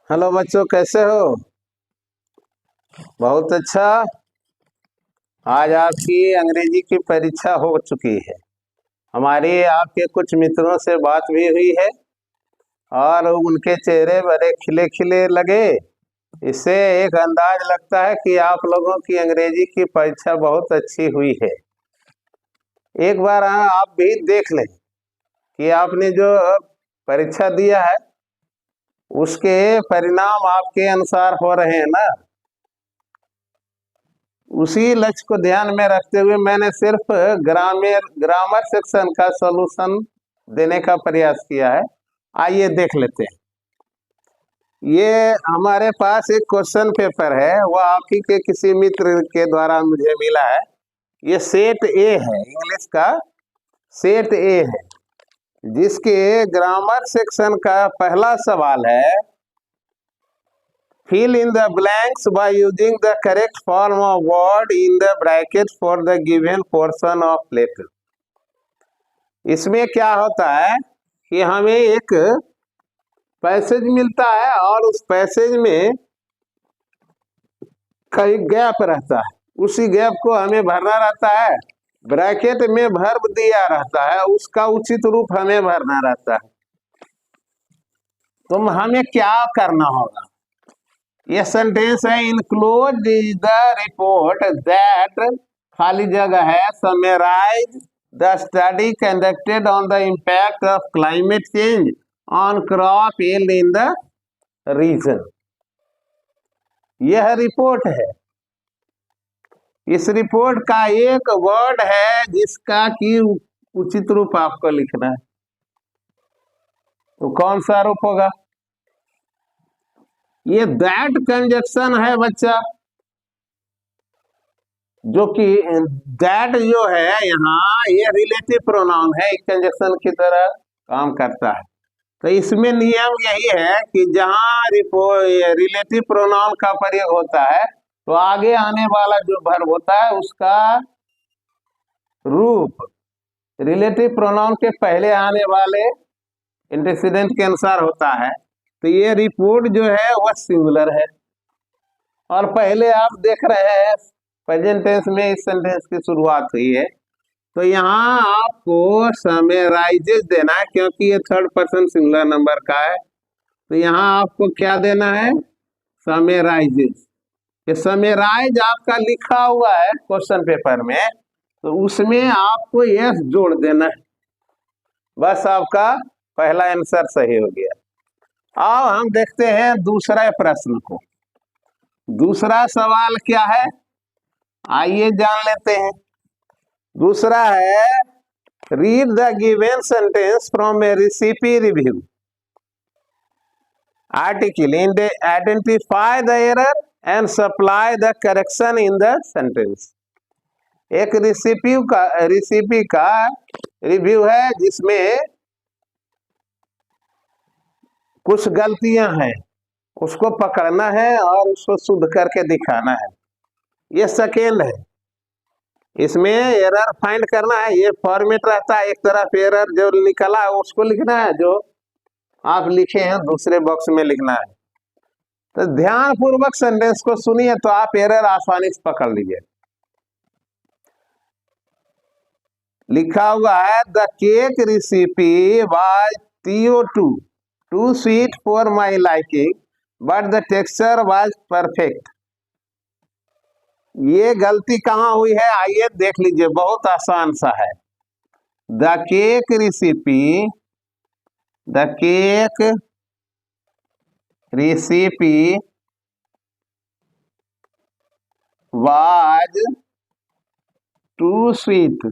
Hello बच्चों, कैसे हो? बहुत अच्छा। आज आपकी अंग्रेजी की परीक्षा हो चुकी है। हमारी आपके कुछ मित्रों से बात भी हुई है और उनके चेहरे बड़े खिले खिले लगे। इससे एक अंदाज लगता है कि आप लोगों की अंग्रेजी की परीक्षा बहुत अच्छी हुई है। एक बार आप भी देख लें कि आपने जो परीक्षा दिया है उसके परिणाम आपके अनुसार हो रहे हैं ना। उसी लक्ष्य को ध्यान में रखते हुए मैंने सिर्फ ग्रामर सेक्शन का सॉल्यूशन देने का प्रयास किया है। आइए देख लेते हैं। ये हमारे पास एक क्वेश्चन पेपर है, वो आप ही के किसी मित्र के द्वारा मुझे मिला है। ये सेट ए है, इंग्लिश का सेट ए है, जिसके ग्रामर सेक्शन का पहला सवाल है, fill in the blanks by using the correct form of word in the bracket for the given portion of letter। इसमें क्या होता है कि हमें एक पैसेज मिलता है और उस पैसेज में कई गैप रहता है, उसी गैप को हमें भरना रहता है। ब्रैकेट में वर्ब दिया रहता है, उसका उचित रूप हमें भरना रहता है। तो हमें क्या करना होगा? ये सेंटेंस है, enclose is the report that, खाली जगह है, summarise the study conducted on the impact of climate change on crop yield in the region. यह रिपोर्ट है। इस रिपोर्ट का एक वर्ड है जिसका कि उचित रूप आपको लिखना है। तो कौन सा रूप होगा? ये दैट कंजक्शन है बच्चा, जो कि दैट जो है यहाँ ये रिलेटिव प्रोनाउन है, एक कंजक्शन की तरह काम करता है। तो इसमें नियम यही है कि जहाँ रिलेटिव प्रोनाउन का प्रयोग होता है तो आगे आने वाला जो वर्ब होता है उसका रूप रिलेटिव प्रोनाउन के पहले आने वाले एंटीसीडेंट के अनुसार होता है। तो ये रिपोर्ट जो है वह सिंगुलर है। और पहले आप देख रहे हैं प्रेजेंट टेंस में इस सेंटेंस की शुरुआत हुई है, तो यहाँ आपको समराइजेस देना है क्योंकि ये थर्ड पर्सन सिंगुलर नंबर का है। तो यहाँ आपको क्या देना है? समराइजेस। ये समराइज आपका लिखा हुआ है क्वेश्चन पेपर में, तो उसमें आपको यस जोड़ देना है। बस आपका पहला आंसर सही हो गया। अब हम देखते हैं दूसरा प्रश्न को। दूसरा सवाल क्या है, आइए जान लेते हैं। दूसरा है, read the given sentence from A recipe review article in the identify the error and supply the correction in the sentence. एक रेसिपी का रिव्यू है जिसमें कुछ गलतियां हैं, उसको पकड़ना है और उसको शुद्ध करके दिखाना है। ये सेकेंड है, इसमें एरर फाइंड करना है। ये फॉर्मेट रहता है, एक तरफ एरर जो निकला है उसको लिखना है, जो आप लिखे हैं दूसरे बॉक्स में लिखना है। तो ध्यान पूर्वक सेंटेंस को सुनिए तो आप एरर आसानी से पकड़ लीजिए। लिखा हुआ है, the cake recipe was too sweet for my liking but the texture was perfect. ये गलती कहाँ हुई है? आइए देख लीजिए, बहुत आसान सा है। The cake recipe was too sweet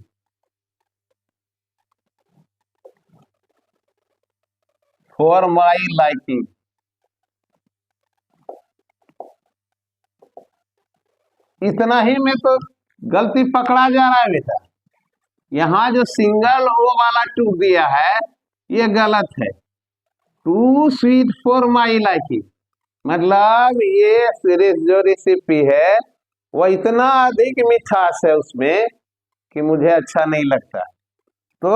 for my liking. इतना ही में तो गलती पकड़ा जा रहा है बेटा। यहाँ जो सिंगल ओ वाला टू दिया है ये गलत है। Too sweet for my liking मतलब ये जो रेसिपी है वो इतना अधिक मिठास है उसमें कि मुझे अच्छा नहीं लगता। तो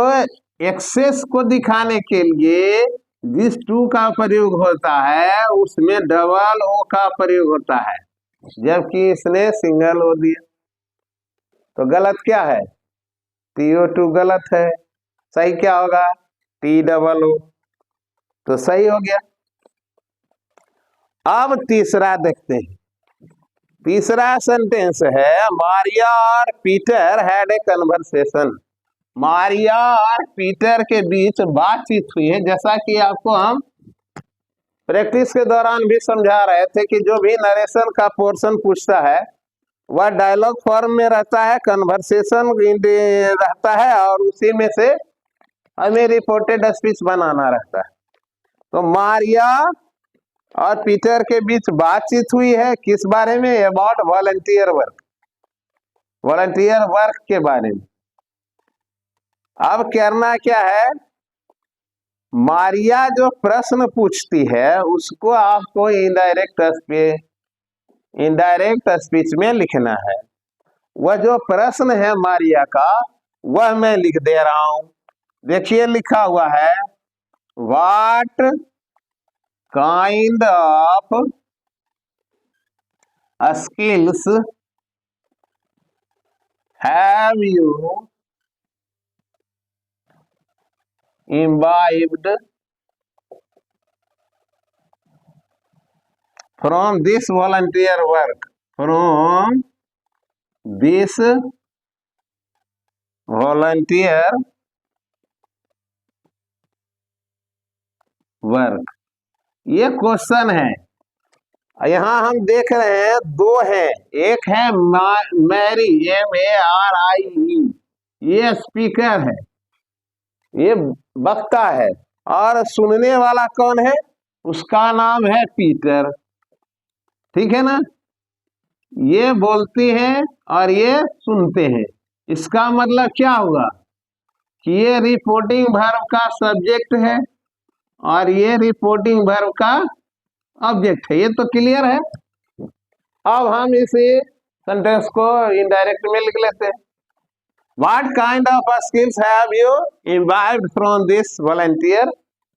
एक्सेस को दिखाने के लिए जिस टू का प्रयोग होता है उसमें डबल ओ का प्रयोग होता है, जबकि इसने सिंगल ओ दिया। तो गलत क्या है? TO2 गलत है। सही क्या होगा? TOO। तो सही हो गया। अब तीसरा देखते हैं। तीसरा सेंटेंस है मारिया और Peter had a conversation. Maria और पीटर के बीच बातचीत हुई है। जैसा कि आपको हम प्रैक्टिस के दौरान भी समझा रहे थे कि जो भी नरेशन का पोर्शन पूछता है वह डायलॉग फॉर्म में रहता है, कन्वर्सेशन रहता है, और उसी में से हमें रिपोर्टेड स्पीच बनाना रहता है। तो मारिया और पीटर के बीच बातचीत हुई है किस बारे में? About volunteer work, volunteer work के बारे में। अब करना क्या है? मारिया जो प्रश्न पूछती है उसको आपको इनडायरेक्ट स्पीच में लिखना है। वह जो प्रश्न है मारिया का वह मैं लिख दे रहा हूं। देखिए लिखा हुआ है, what kind of skills have you imbibed from this volunteer work? From this volunteer work. ये क्वेश्चन है। यहां हम देख रहे हैं दो है, एक है मैरी MARIE, ये स्पीकर है, ये वक्ता है, और सुनने वाला कौन है? उसका नाम है पीटर। ठीक है ना? ये बोलती हैं और ये सुनते हैं। इसका मतलब क्या हुआ कि ये रिपोर्टिंग वर्ब का सब्जेक्ट है और ये रिपोर्टिंग वर्ब का ऑब्जेक्ट है। ये तो क्लियर है। अब हम इसी सेंटेंस को इनडायरेक्ट में लिख लेते हैं। What kind of skills have you imbibed from this volunteer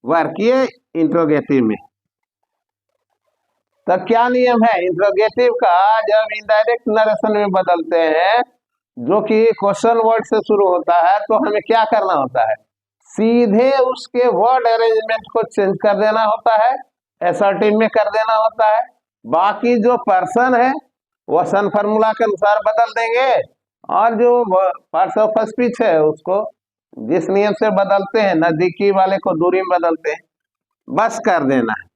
work? ये इंट्रोगेटिव में। तो क्या नियम है इंट्रोगेटिव का? जब इनडायरेक्ट नरेशन में बदलते हैं जो कि क्वेश्चन वर्ड से शुरू होता है तो हमें क्या करना होता है? सीधे उसके वर्ड अरेंजमेंट को चेंज कर देना होता है, असर्टिव में कर देना होता है। बाकी जो पर्सन है वो सन फार्मूला के अनुसार बदल देंगे, और जो पार्ट्स ऑफ स्पीच है उसको जिस नियम से बदलते हैं, नजदीकी वाले को दूरी में बदलते हैं, बस कर देना है।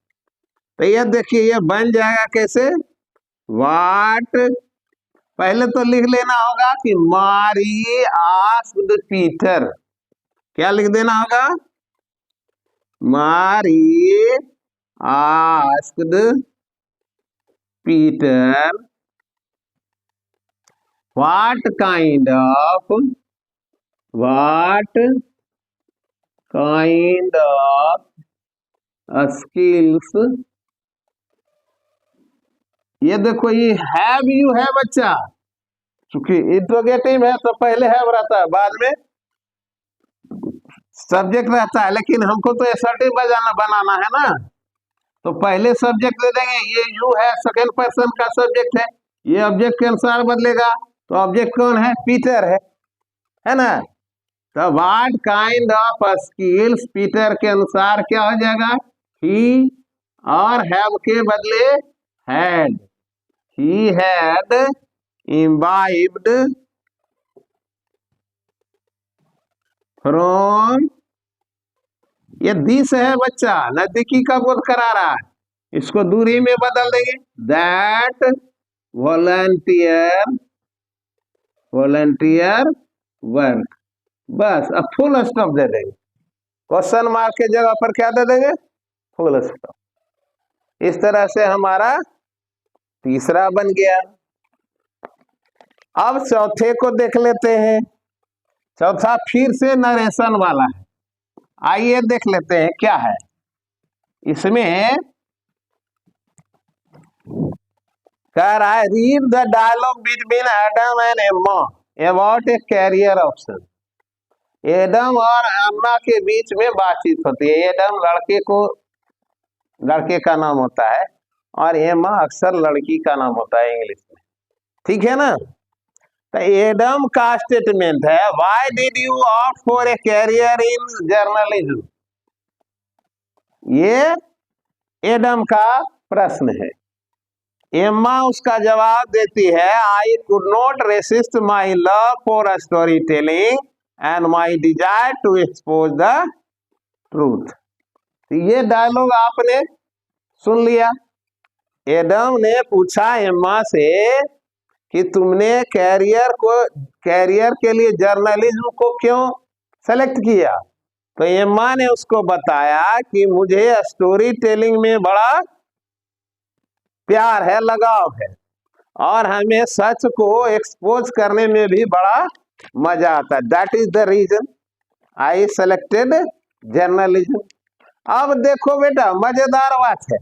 तो ये देखिए ये बन जाएगा कैसे? वाट, पहले तो लिख लेना होगा कि मारी आस्क्ड पीटर। क्या लिख देना होगा? मारी asked Peter what kind of skills, ये देखो ये हैव यू है बच्चा, क्योंकि इंट्रोगेटिव है तो पहले हैव रहता है, बाद में सब्जेक्ट रहता है, लेकिन हमको तो असर्टिव बनाना है ना, तो पहले सब्जेक्ट दे देंगे। ये यू है, सेकंड पर्सन का सब्जेक्ट है, ये ऑब्जेक्ट के अनुसार बदलेगा। तो ऑब्जेक्ट कौन है? पीटर है ना? तो what kind of skills, Peter के अनुसार क्या हो जाएगा? ही, और हैव के बदले had. He had imbibed from, ये दिस है बच्चा, नजदीकी का बोध करा रहा है, इसको दूरी में बदल देंगे। दैट वॉलंटियर वर्क, बस अब फुल स्टॉप दे देंगे। क्वेश्चन मार्क के जगह पर क्या दे देंगे? Full stop. इस तरह से हमारा तीसरा बन गया। अब चौथे को देख लेते हैं। चौथा फिर से नरेशन वाला है। आइए देख लेते हैं क्या है इसमें। कह रहा है read the dialogue between Adam and Emma about a career option. Adam और एम्मा के बीच में बातचीत होती है। एडम लड़के का नाम होता है और एम्मा अक्सर लड़की का नाम होता है इंग्लिश में, ठीक है ना। तो एडम का स्टेटमेंट है, why did you opt for a career in journalism. ये एडम का प्रश्न है। एम्मा उसका जवाब देती है, I could not resist my love for story telling and my desire to expose the truth. ये डायलॉग आपने सुन लिया। एडम ने पूछा एम्मा से कि तुमने कैरियर के लिए जर्नलिज्म को क्यों सेलेक्ट किया। तो एम्मा ने उसको बताया कि मुझे स्टोरी टेलिंग में बड़ा प्यार है, लगाव है, और हमें सच को एक्सपोज करने में भी बड़ा मजा आता है। That is the reason I selected journalism. अब देखो बेटा, मजेदार बात है,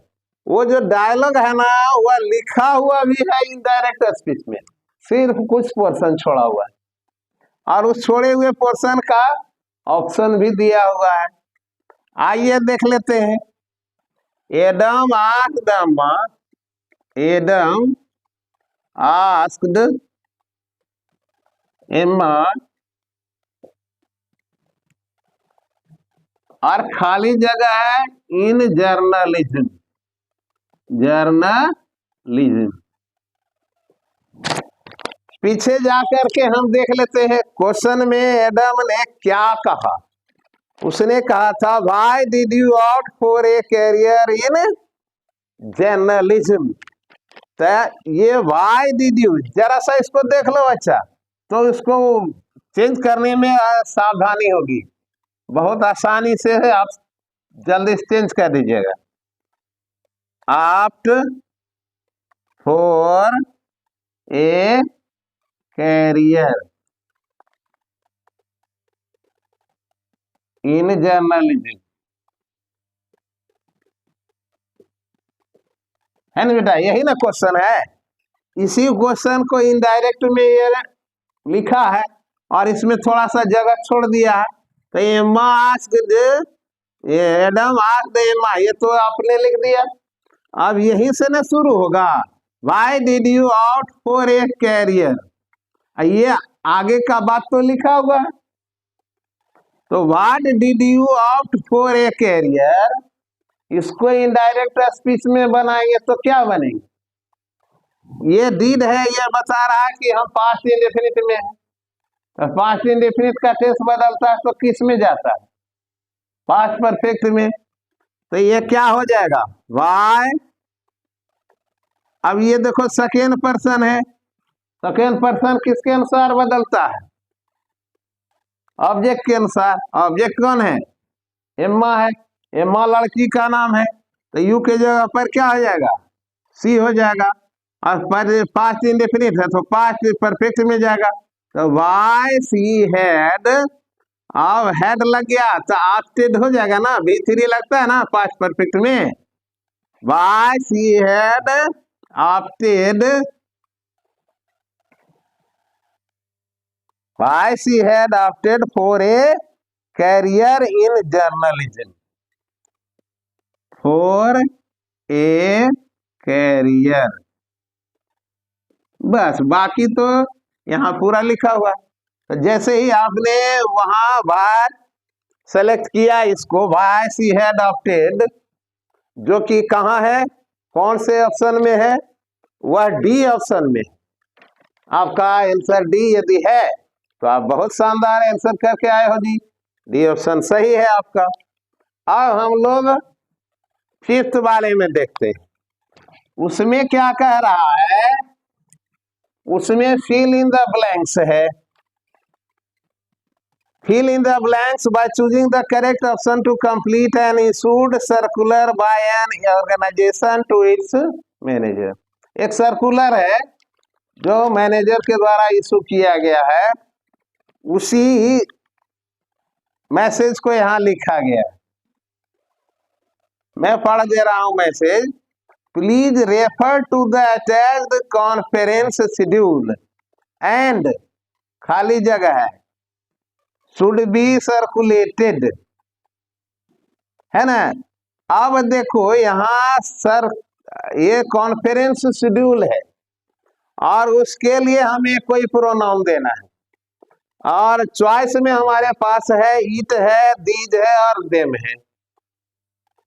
वो जो डायलॉग है ना, वह लिखा हुआ भी है इनडायरेक्ट स्पीच में, सिर्फ कुछ पोर्शन छोड़ा हुआ है और उस छोड़े हुए पोर्शन का ऑप्शन भी दिया हुआ है। आइए देख लेते हैं। Adam asked Emma, Adam asked Emma, और खाली जगह है इन जर्नलिज्म, जर्नलिज्म। पीछे जाकर के हम देख लेते हैं क्वेश्चन में एडम ने क्या कहा। उसने कहा था, why did you opt for a career in journalism. तो ये व्हाई डिड यू, जरा सा इसको देख लो अच्छा, तो इसको चेंज करने में सावधानी होगी। बहुत आसानी से है, आप जल्दी से चेंज कर दीजिएगा। Opt for a career in journalism, है ना बेटा, यही ना क्वेश्चन है। इसी क्वेश्चन को इनडायरेक्ट में ये लिखा है और इसमें थोड़ा सा जगह छोड़ दिया है। तो Emma asked, Adam asked Emma, ये तो आपने लिख दिया। अब यहीं से ना शुरू होगा, why did you opt for a career, ये आगे का बात तो लिखा हुआ है। तो what did you opt for a career, इसको इनडायरेक्ट स्पीच में बनाएंगे तो क्या बनेंगे। ये डिड है, ये बता रहा है कि हम पास्ट इंडेफिनिट में है। तो पास्ट इंडेफिनिट का टेंस बदलता है तो किस में जाता है, पास्ट परफेक्ट में। तो ये क्या हो जाएगा, वाई। अब ये देखो सेकेंड पर्सन है, सेकेंड पर्सन किसके अनुसार बदलता है, ऑब्जेक्ट के अनुसार। ऑब्जेक्ट कौन है, एम्मा है, एम्मा लड़की का नाम है, तो यू के जगह पर क्या हो जाएगा, सी हो जाएगा। और पास्ट इंडेफिनिट है तो पास्ट परफेक्ट में जाएगा। तो वाई सी हैड, अब हेड लग गया तो ऑप्टेड हो जाएगा ना, V3 लगता है ना पास्ट परफेक्ट में। Why she had opted, why she had opted for a career in journalism, for a career. बस, बाकी तो यहाँ पूरा लिखा हुआ। तो जैसे ही आपने वहां बार सेलेक्ट किया इसको, वाई सी हैड ऑप्टेड, जो कि कहाँ है, कौन से ऑप्शन में है, वह डी ऑप्शन में। आपका आंसर डी यदि है तो आप बहुत शानदार आंसर करके आए हो जी, डी ऑप्शन सही है आपका। अब हम लोग फिफ्थ वाले में देखते हैं, उसमें क्या कह रहा है। उसमें फिल इन द ब्लैंक्स है, fill in the blanks by choosing the correct option to complete an issued circular by an organization to its manager। एक सर्कुलर है जो मैनेजर के द्वारा इशू किया गया है, उसी मैसेज को यहाँ लिखा गया है। मैं पढ़ दे रहा हूं message, please refer to the attached conference schedule and, खाली जगह है, शुड बी सर्कुलेटेड, है ना। अब देखो यहाँ सर, ये कॉन्फ्रेंस शेड्यूल है और उसके लिए हमें कोई प्रोनाउन देना है, और चॉइस में हमारे पास है इट है, दीज है और देम है।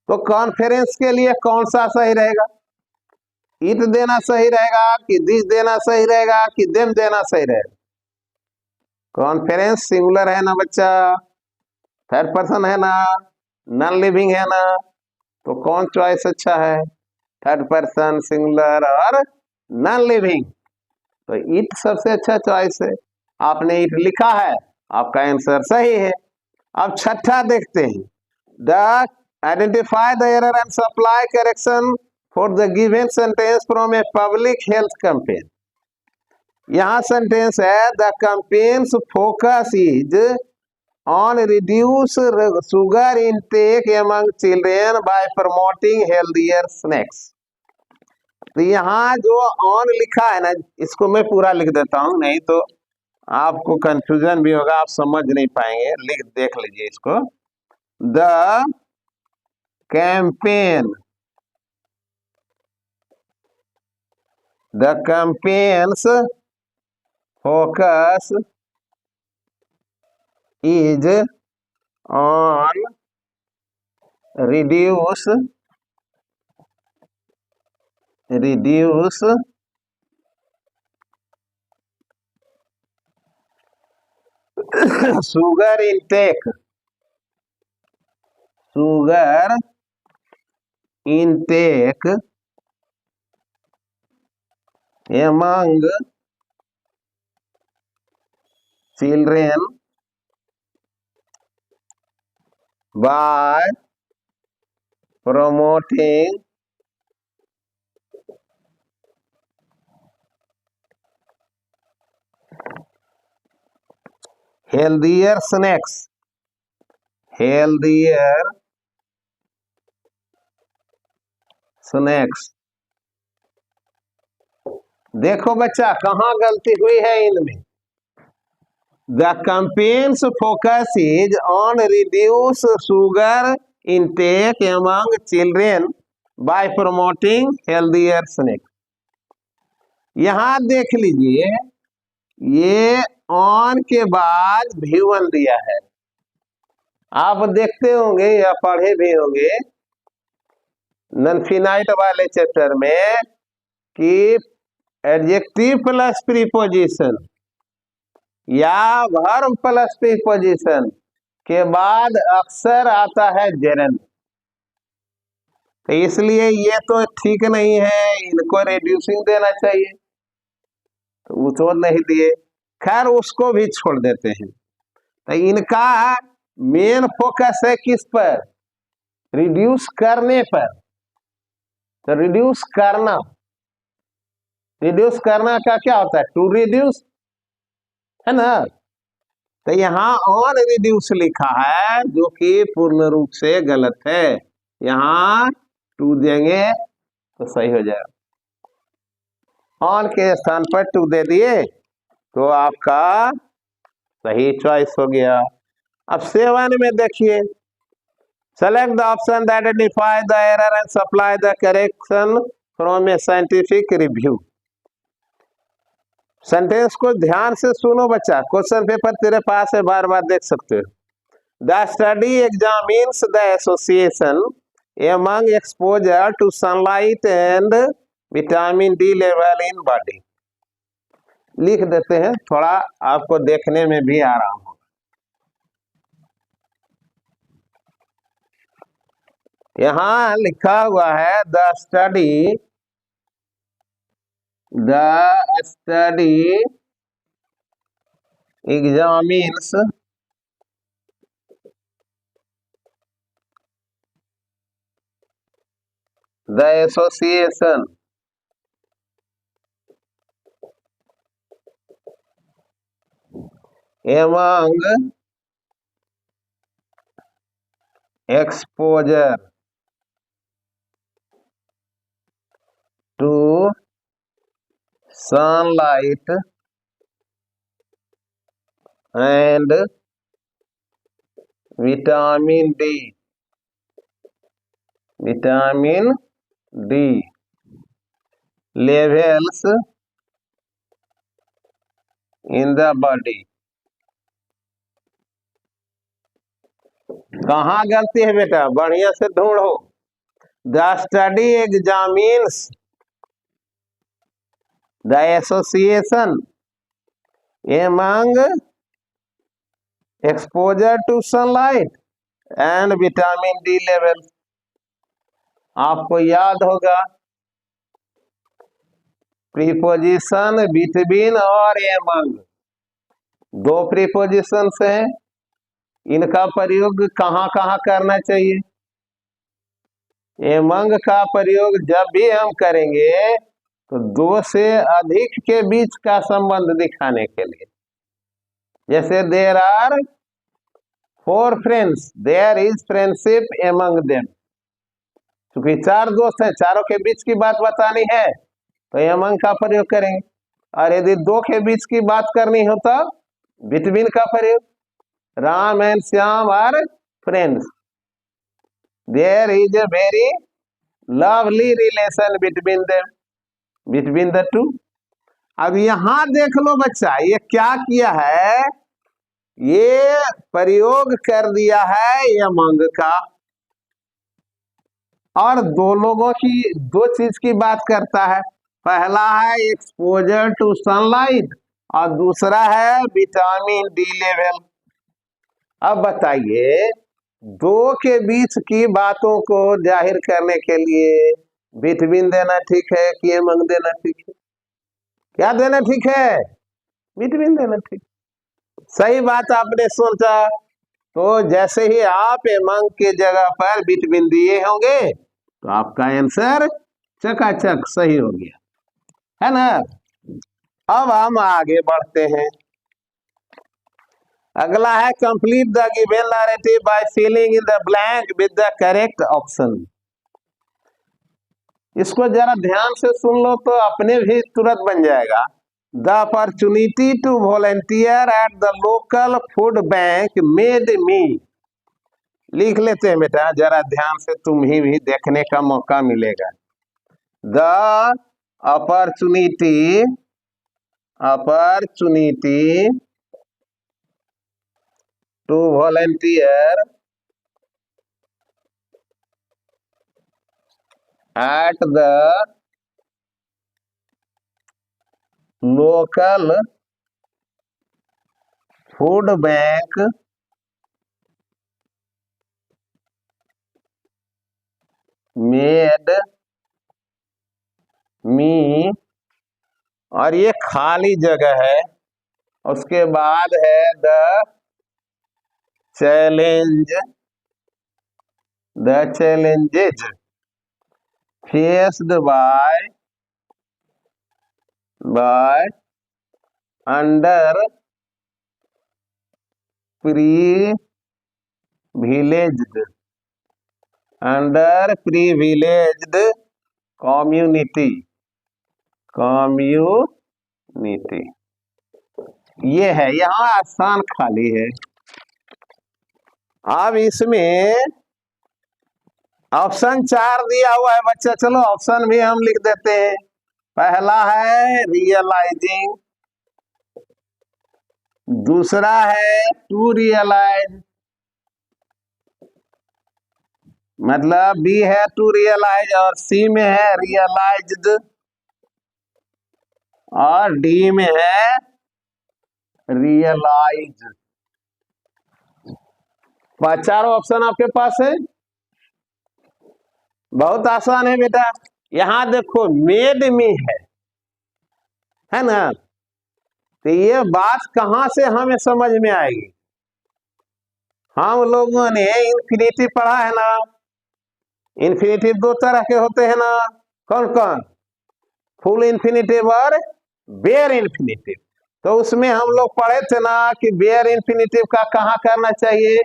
तो कॉन्फ्रेंस के लिए कौन सा सही रहेगा? इट देना सही रहेगा कि दीज देना सही रहेगा कि देम देना सही रहेगा? कॉन्फ्रेंस सिंगुलर है ना बच्चा, थर्ड पर्सन है ना, नॉन लिविंग है ना, तो कौन चॉइस अच्छा है? थर्ड पर्सन सिंगुलर और नॉन लिविंग, तो इट सबसे अच्छा चॉइस है। आपने इट लिखा है, आपका आंसर सही है। अब छठा देखते हैं, the identify the error and supply correction for the given sentence from a public health campaign. यहाँ सेंटेंस है the campaigns focus is on reduce sugar intake among children bye promoting healthier snacks. तो यहाँ जो on लिखा है ना, इसको मैं पूरा लिख देता हूं, नहीं तो आपको कंफ्यूजन भी होगा, आप समझ नहीं पाएंगे। लिख देख लीजिए इसको, the campaign, the campaigns focus is on reduce sugar intake among children by promoting healthier snacks, देखो बच्चा कहाँ गलती हुई है इनमें। The campaigns focus is on reduce sugar intake among children bye promoting healthier snacks. यहां देख लीजिए, ये ऑन के बाद भी1 दिया है। आप देखते होंगे या पढ़े भी होंगे नॉन-फिनाइट वाले चैप्टर में कि एडजेक्टिव प्लस प्रीपोजिशन या वर्ब प्लस प्रीपोजिशन के बाद अक्सर आता है जेरन। तो इसलिए ये तो ठीक नहीं है, इनको रिड्यूसिंग देना चाहिए, तो वो तो नहीं दिए। खैर उसको भी छोड़ देते हैं। तो इनका मेन फोकस है किस पर? रिड्यूस करने पर। तो रिड्यूस करना का क्या होता है? टू रिड्यूस, है ना। तो यहाँ ऑन रिड्यूस लिखा है जो कि पूर्ण रूप से गलत है। यहाँ टू देंगे तो सही हो जाएगा। ऑन के स्थान पर टू दे दिए तो आपका सही चॉइस हो गया। अब 7 में देखिए, select the option that identify the error and supply the correction from A scientific review. Sentence को ध्यान से सुनो बच्चा, क्वेश्चन पेपर तेरे पास है, बार बार देख सकते हो। The study examines the association among exposure to sunlight and vitamin D level in body. लिख देते हैं, थोड़ा आपको देखने में भी आराम हो। यहां लिखा हुआ है the study examines the association among exposure to sunlight and vitamin D, vitamin D levels in the body. कहाँ गलती है बेटा, बढ़िया से ढूंढो। The study examines the association among exposure to sunlight and vitamin D level. आपको याद होगा प्रीपोजिशन बिटवीन और एमंग, दो प्रीपोजिशन हैं, इनका प्रयोग कहाँ कहाँ करना चाहिए? एमंग का प्रयोग जब भी हम करेंगे तो दो से अधिक के बीच का संबंध दिखाने के लिए। जैसे there are 4 friends, there is friendship among them. क्योंकि 4 दोस्त हैं, चारों के बीच की बात बतानी है तो एमंग का प्रयोग करेंगे। और यदि 2 के बीच की बात करनी हो तो बिटवीन का प्रयोग। Ram and Shyam are friends, there is a very lovely relation between them, between the two. अब यहां देख लो बच्चा, ये क्या किया है, ये प्रयोग कर दिया है एमंग का, और दो लोगों की, दो चीज की बात करता है। पहला है एक्सपोजर टू सनलाइट और दूसरा है विटामिन डी लेवल। अब बताइए, दो के बीच की बातों को जाहिर करने के लिए विटामिन देना ठीक है कि एमंग देना ठीक है? क्या देना ठीक है? विटामिन देना ठीक। सही बात आपने सोचा। तो जैसे ही आप एमंग के जगह पर विटामिन दिए होंगे तो आपका आंसर चकाचक सही हो गया, है ना। अब हम आगे बढ़ते हैं। अगला है complete the given narrative by filling in the blank with the correct option. इसको जरा ध्यान से सुन लो तो अपने भी तुरंत बन जाएगा। The opportunity to volunteer at the local food bank made me. लिख लेते हैं बेटा, जरा ध्यान से, तुम ही भी देखने का मौका मिलेगा। The opportunity to volunteer at the local food bank made me, और ये खाली जगह है, उसके बाद है the challenges faced by underprivileged community। ये है, यहाँ आसान खाली है। अब इसमें ऑप्शन 4 दिया हुआ है बच्चा, चलो ऑप्शन भी हम लिख देते हैं। पहला है रियलाइजिंग, दूसरा है टू रियलाइज, मतलब बी है टू रियलाइज और सी में है रियलाइज्ड और डी में है रियलाइज। चारों ऑप्शन आपके पास है, बहुत आसान है बेटा। यहां देखो मेड मी है ना, तो ये बात कहां से हमें समझ में आएगी? हम लोगों ने इन्फिनिटिव पढ़ा है ना, इन्फिनिटिव 2 तरह के होते हैं ना, कौन कौन? फुल इन्फिनिटिव और बेयर इन्फिनिटिव। तो उसमें हम लोग पढ़े थे ना कि बेयर इन्फिनिटिव का कहाँ करना चाहिए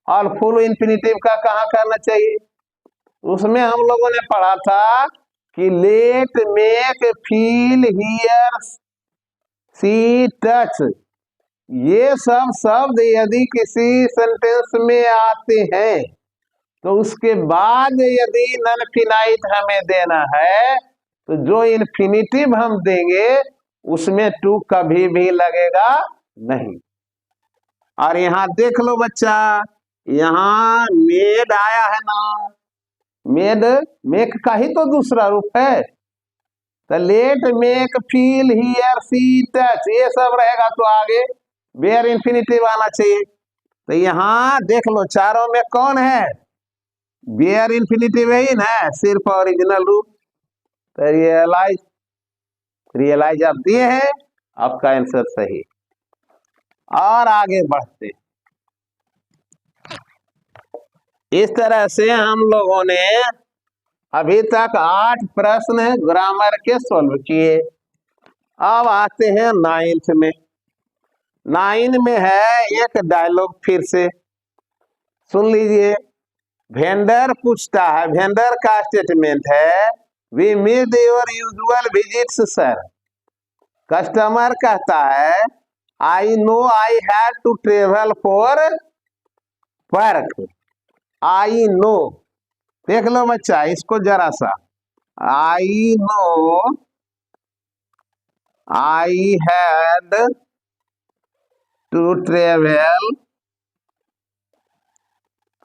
और फुल इन्फिनिटिव का कहाँ करना चाहिए। उसमें हम लोगों ने पढ़ा था कि let, make, feel, hear, see, touch, ये सब शब्द यदि किसी सेंटेंस में आते हैं तो उसके बाद यदि नन फिनाइट हमें देना है तो जो इन्फिनिटिव हम देंगे उसमें टू कभी भी लगेगा नहीं। और यहाँ देख लो बच्चा, यहाँ मेड आया है ना, मेड मेक का ही तो दूसरा रूप है। तो let make feel hear see touch ये सब रहेगा तो आगे वेयर इन्फिनिटिव आना चाहिए। तो यहाँ देख लो चारों में कौन है, वेयर इन्फिनिटिव ही ना, सिर्फ ओरिजिनल रूप। तो रियलाइज, रियलाइज आप दिए हैं, आपका आंसर सही। और आगे बढ़ते, इस तरह से हम लोगों ने अभी तक 8 प्रश्न ग्रामर के सॉल्व किए। अब आते हैं 9th में। 9 में है एक डायलॉग, फिर से सुन लीजिए। वेंडर पूछता है, वेंडर का स्टेटमेंट है we missed your usual visits sir. Customer कहता है I know I had to travel for work. I know, देख लो बच्चा इसको जरा सा, I know I had to travel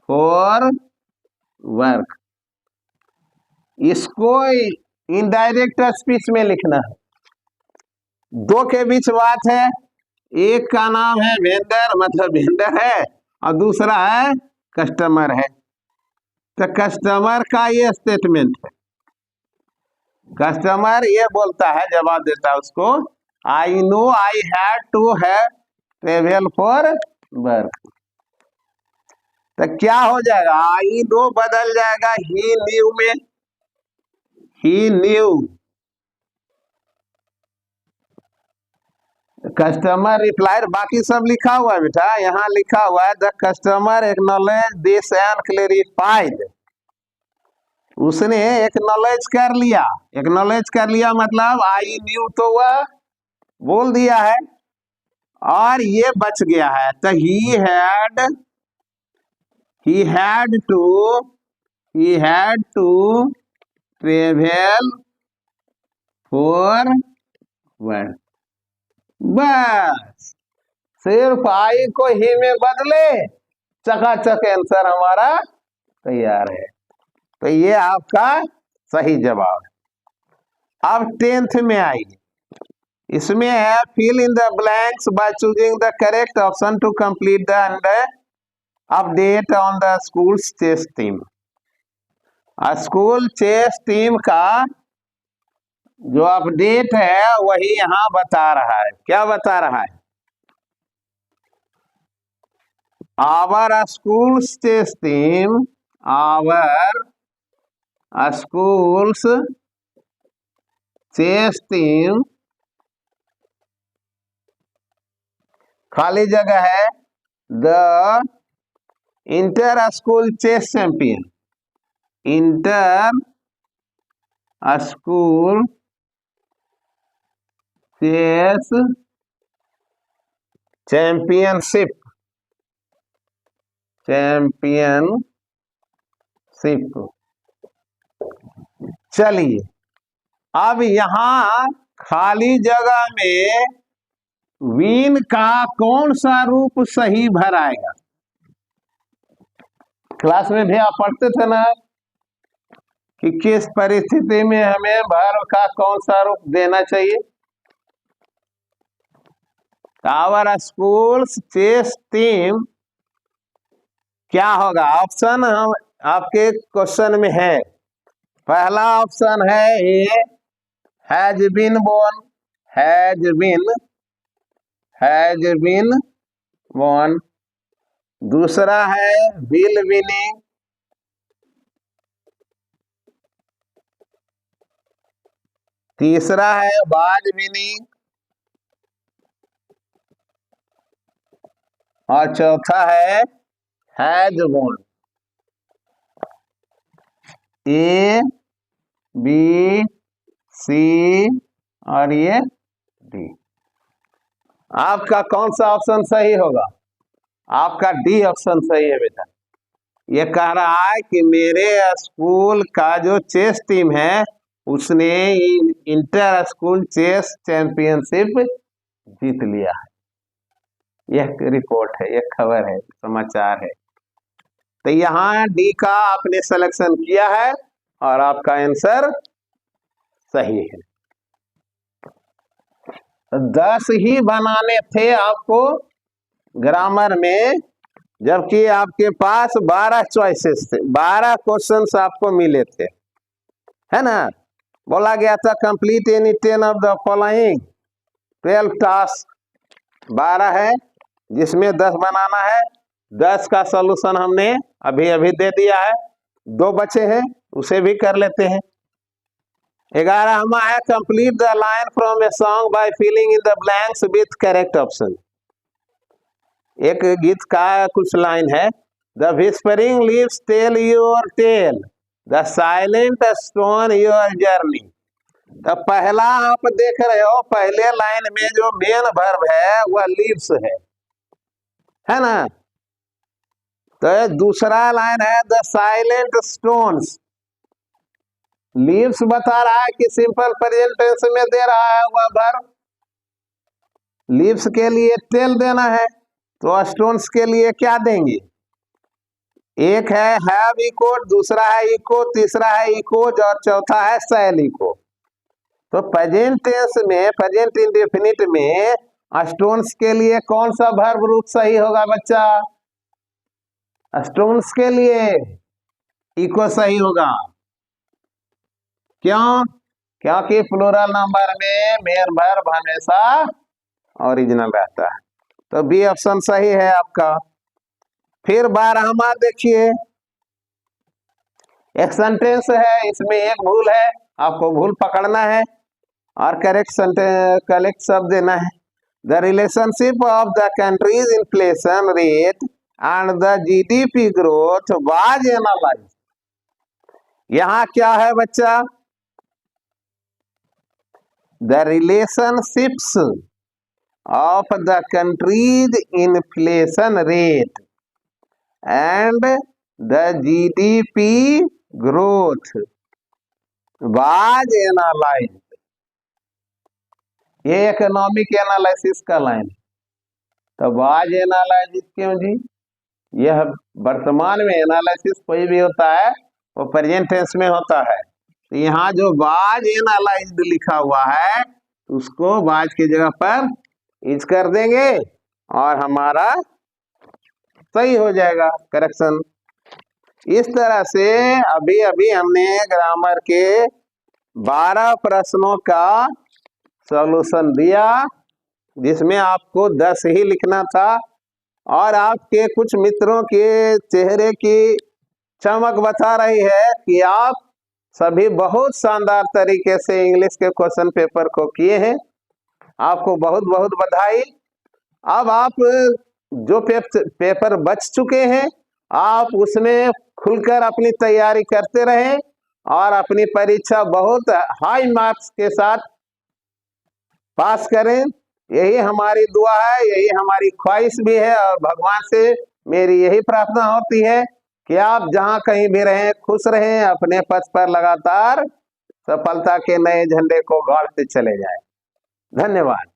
for work. इसको इनडायरेक्ट स्पीच में लिखना है। दो के बीच बात है, एक का नाम है वेंडर मतलब वेंडर है और दूसरा है कस्टमर है। तो कस्टमर का ये स्टेटमेंट है, कस्टमर ये बोलता है, जवाब देता है उसको I know I had to have travel for work. तो क्या हो जाएगा, आई नो बदल जाएगा ही न्यू में, ही न्यू। कस्टमर रिप्लाइड, बाकी सब लिखा हुआ है बेटा, यहाँ लिखा हुआ है the customer acknowledge this and clarified. उसने एक्नॉलेज कर लिया, एक्नॉलेज कर लिया मतलब आई न्यू तो वह बोल दिया है और ये बच गया है। तो he had to travel for work. बस सिर्फ आई को ही में बदले, चकाचक आंसर हमारा तैयार है। तो ये आपका सही जवाब है। अब 10th में आइए, इसमें है fill in the blanks by choosing the correct option to complete the update on the school chess team. School chess team का जो अपडेट है वही यहाँ बता रहा है। क्या बता रहा है, our schools chess team, our schools chess team, खाली जगह है the inter school chess champion, inter school chess championship, चलिए अब यहां खाली जगह में विन का कौन सा रूप सही भराएगा। क्लास में भी आप पढ़ते थे ना कि किस परिस्थिति में हमें वर्ब का कौन सा रूप देना चाहिए। आवर स्कूल्स चेस टीम क्या होगा, ऑप्शन हम आपके क्वेश्चन में है। पहला ऑप्शन है A has been born, has been born. दूसरा है विल विनिंग, तीसरा है वाज विनिंग और चौथा है has won. A B C और ये डी। आपका कौन सा ऑप्शन सही होगा? आपका डी ऑप्शन सही है बेटा। ये कह रहा है कि मेरे स्कूल का जो चेस टीम है उसने इंटर स्कूल चेस चैंपियनशिप जीत लिया है। यह रिपोर्ट है, यह खबर है, समाचार है। तो यहाँ डी का आपने सिलेक्शन किया है और आपका आंसर सही है। 10 ही बनाने थे आपको ग्रामर में, जबकि आपके पास 12 चॉइसेस थे, 12 क्वेश्चंस आपको मिले थे, है ना। बोला गया था complete any 10 of the following 12 task. 12 है जिसमें 10 बनाना है। 10 का सॉल्यूशन हमने अभी अभी दे दिया है। 2 बचे हैं, उसे भी कर लेते हैं। 11वां है complete the line from a song by filling in the blanks with correct option. एक गीत का कुछ लाइन है, the whispering leaves tell your tale, the silent stone your journey. तो पहला आप देख रहे हो, पहले लाइन में जो मेन वर्ब है वह लीव्स है ना। तो दूसरा लाइन है द साइलेंट स्टोन्स। लीव्स बता रहा है कि सिंपल प्रेजेंट टेंस में दे रहा है वह वर्ब। लीव्स के लिए टेल देना है, तो स्टोन्स के लिए क्या देंगे? एक है हैव इको, दूसरा है इको, तीसरा है इकोज और चौथा है सेल इको। तो प्रेजेंट टेंस में, प्रेजेंट इंडेफिनिट में स्टोन्स के लिए कौन सा वर्ब रूप सही होगा बच्चा? स्टोन्स के लिए इको सही होगा। क्यों? क्योंकि प्लूरल नंबर में मेन वर्ब हमेशा ओरिजिनल रहता है। तो बी ऑप्शन सही है आपका। फिर 12वां देखिए, एक सेंटेंस है, इसमें एक भूल है, आपको भूल पकड़ना है और करेक्ट शब्द देना है। The relationship of the countries inflation rate and the GDP growth was analysed. यहां क्या है बच्चा? The relationships of the countries inflation rate and the GDP growth was analysed. ये इकोनॉमिक एनालिसिस का लाइन है। तो वाज एनालाइज्ड क्यों जी? यह वर्तमान में एनालिसिस कोई भी होता है वो प्रेजेंट टेंस में होता है। तो यहाँ जो वाज एनालाइज्ड लिखा हुआ है उसको वाज की जगह पर इज कर देंगे और हमारा सही हो जाएगा करेक्शन। इस तरह से अभी अभी हमने ग्रामर के 12 प्रश्नों का सॉल्यूशन दिया, जिसमें आपको 10 ही लिखना था और आपके कुछ मित्रों के चेहरे की चमक बता रही है कि आप सभी बहुत शानदार तरीके से इंग्लिश के क्वेश्चन पेपर को किए हैं। आपको बहुत बहुत बधाई। अब आप जो पेपर बच चुके हैं आप उसमें खुलकर अपनी तैयारी करते रहें और अपनी परीक्षा बहुत हाई मार्क्स के साथ पास करें। यही हमारी दुआ है, यही हमारी ख्वाहिश भी है और भगवान से मेरी यही प्रार्थना होती है कि आप जहां कहीं भी रहें खुश रहें, अपने पथ पर लगातार सफलता के नए झंडे को गाड़ते चले जाएं। धन्यवाद।